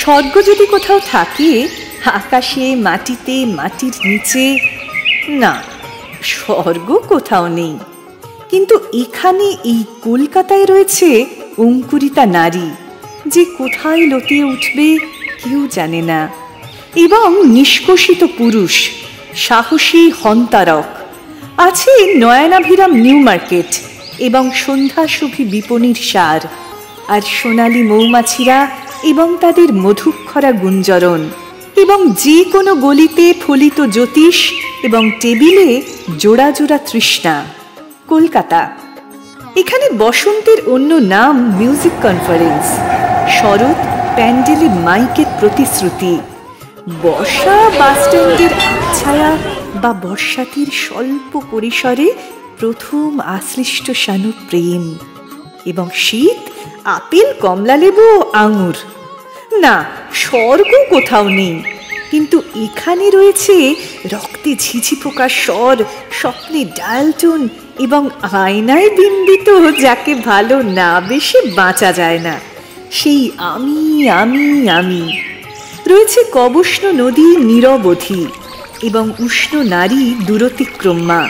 স্বর্গ যদি কোথাও থাকে, আকাশে, মাটিতে, মাটির নিচে, না, স্বর্গ কোথাও নেই। কিন্তু এখানে এই কলকাতায় রয়েছে অঙ্কুরিতা নারী, যে কোথায় লতিয়ে উঠবে কেউ জানে না, এবং নিষ্কষিত পুরুষ, সাহসী হন্তারক। আছে নয়নাভিরাম নিউ মার্কেট এবং সন্ধ্যাসুভি বিপণীর সার, আর সোনালী মৌমাছিরা এবং তাদের মধুক্ষরা গুঞ্জরণ, এবং যে কোনো গলিতে ফলিত জ্যোতিষ এবং টেবিলে জোড়া জোড়া তৃষ্ণা। কলকাতা। এখানে বসন্তের অন্য নাম মিউজিক কনফারেন্স, শরৎ প্যান্ডেলে মাইকের প্রতিশ্রুতি, বর্ষা বাসস্ট্যান্ডের আচ্ছায়া বা বর্ষাতির স্বল্প পরিসরে প্রথম আশ্লিষ্ট শানু প্রেম, এবং শীত আপেল, কমলালেবু ও আঙুর। না, স্বর্গ কোথাও নেই, কিন্তু এখানে রয়েছে রক্তে ঝিঝি পোকার স্বর, স্বপ্নে ডায়ালটোন এবং আয়নায় বিম্বিত যাকে ভালো না বেশি বাঁচা যায় না, সেই আমি আমি আমি। রয়েছে কবষ্ণ নদী নিরবধি এবং উষ্ণ নারী দূরতিক্রম্যা।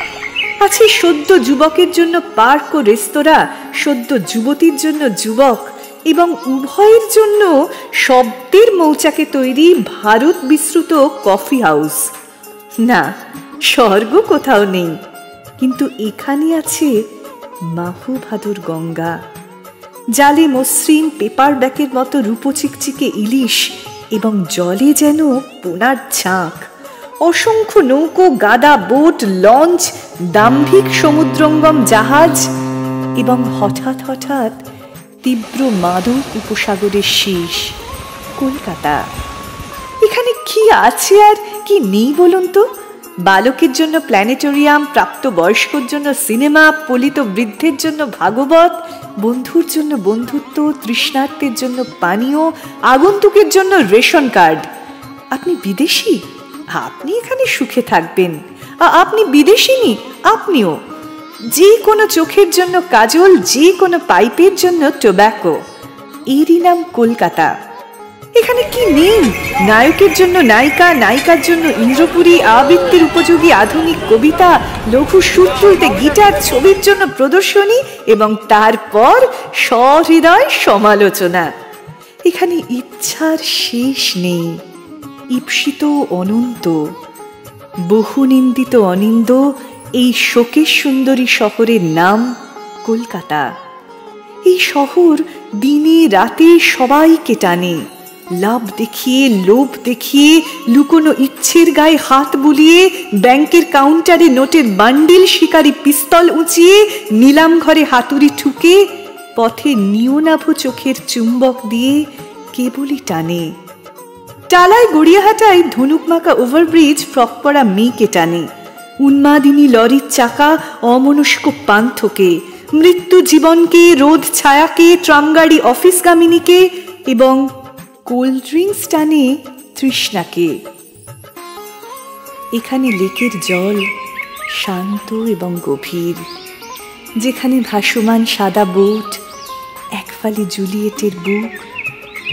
আছে সদ্য যুবকের জন্য পার্ক ও রেস্তোরাঁ, সদ্য যুবতীর জন্য যুবক, এবং উভয়ের জন্য শব্দের মৌচাকে তৈরি ভারত বিস্তৃত কফি হাউস। না, স্বর্গ কোথাও নেই, কিন্তু এখানে আছে মাহু ভাদুর গঙ্গা, জালে মসৃণ পেপার ব্যাগের মতো রূপচিকচিকে ইলিশ, এবং জলে যেন পোনার ঝাঁক, অসংখ্য নৌকো, গাদা, বোট, লঞ্চ, দাম্ভিক সমুদ্রঙ্গম জাহাজ, এবং হঠাৎ হঠাৎ তীব্র মাদক উপসাগরের শীষ। কলকাতা। এখানে কি আছে আর কি নেই বলুন তো? বালকের জন্য প্ল্যানেটোরিয়াম, প্রাপ্ত বয়স্কর জন্য সিনেমা, পলিত বৃদ্ধের জন্য ভাগবত, বন্ধুর জন্য বন্ধুত্ব, তৃষ্ণার্তের জন্য পানীয়, আগন্তুকের জন্য রেশন কার্ড। আপনি বিদেশি, আপনি এখানে সুখে থাকবেন। আপনি বিদেশিনী, আপনিও। যে কোনো চোখের জন্য কাজল, যে কোনো পাইপের জন্য টোব্যাকো। এরই নাম কলকাতা। এখানে কি নেই? নায়কের জন্য নায়িকা, নায়িকার জন্য ইন্দ্রপুরী, আবৃত্তির উপযোগী আধুনিক কবিতা, লঘু সুর তুলতে গিটার, ছবির জন্য প্রদর্শনী, এবং তারপর সহৃদয় সমালোচনা। এখানে ইচ্ছার শেষ নেই, ঈপ্সিত অনন্ত, বহুনিন্দিত অনিন্দ। এই শোকের সুন্দরী শহরের নাম কলকাতা। এই শহর দিনে রাতে সবাইকে টানে, লাভ দেখিয়ে, লোভ দেখিয়ে, লুকোনো ইচ্ছের গায়ে হাত বুলিয়ে, ব্যাংকের কাউন্টারে নোটের বান্ডিল, শিকারি পিস্তল উঁচিয়ে, নিলাম ঘরে হাতুড়ি ঠুকে, পথে নিয়নাভ চোখের চুম্বক দিয়ে কেবলই টানে। টালায় গড়িয়াহাটায় ধনুকমাকা ওভারব্রিজ ফ্রক পরা মেয়েকে টানে, উন্মাদিনী লরির চাকা অমনস্ক পান্থকে, মৃত্যু জীবনকে, রোদ ছায়াকে, ট্রামগাড়ি অফিসগামিনীকে, এবং কোল্ড ড্রিঙ্কস টানে তৃষ্ণাকে। এখানে লেকের জল শান্ত এবং গভীর, যেখানে ভাসমান সাদা বোট, একফালি জুলিয়েটের বুক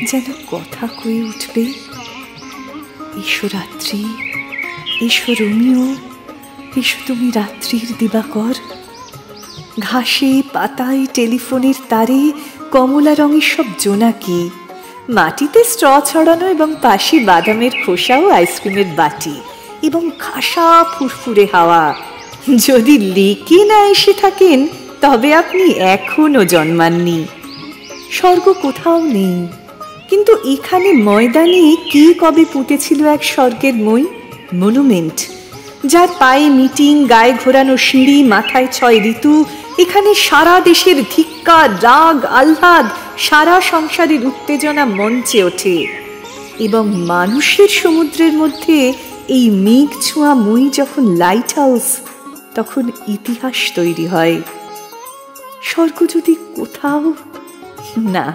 যেন কথা কয়ে উঠবে, এসো রাত্রি, এসো রোমিও, এসো তুমি রাত্রির দিবাকর। ঘাসে, পাতায়, টেলিফোনের তারে কমলা রঙের সব জোনাকি, মাটিতে স্ট্র ছড়ানো এবং পাশে বাদামের খোসা ও আইসক্রিমের বাটি, এবং খাসা ফুরফুরে হাওয়া। যদি লেকে না এসে থাকেন তবে আপনি এখনো জন্মাননি। স্বর্গ কোথাও নেই, কিন্তু এখানে ময়দানে কে কবে পুঁতেছিল এক স্বর্গের মই? মনুমেন্ট, যার পায়ে মিটিং, গায়ে ঘোরানো সিঁড়ি, মাথায় 6 ঋতু। এখানে সারা দেশের ধিক্কার, রাগ, আহ্লাদ, সারা সংসারের উত্তেজনা মঞ্চে ওঠে, এবং মানুষের সমুদ্রের মধ্যে এই মেঘ ছোঁয়া মই যখন লাইট হাউস, তখন ইতিহাস তৈরি হয়। স্বর্গ যদি কোথাও, না,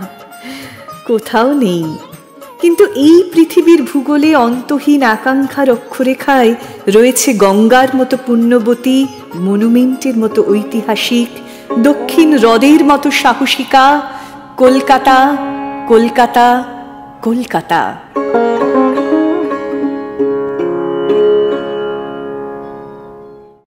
কোথাও নেই, কিন্তু এই পৃথিবীর ভূগোলে অন্তহীন আকাঙ্ক্ষার অক্ষরেখায় রয়েছে গঙ্গার মতো পুণ্যবতী, মনুমেন্টের মতো ঐতিহাসিক, দক্ষিণ হ্রদের মতো সাহসিকা। কলকাতা, কলকাতা, কলকাতা।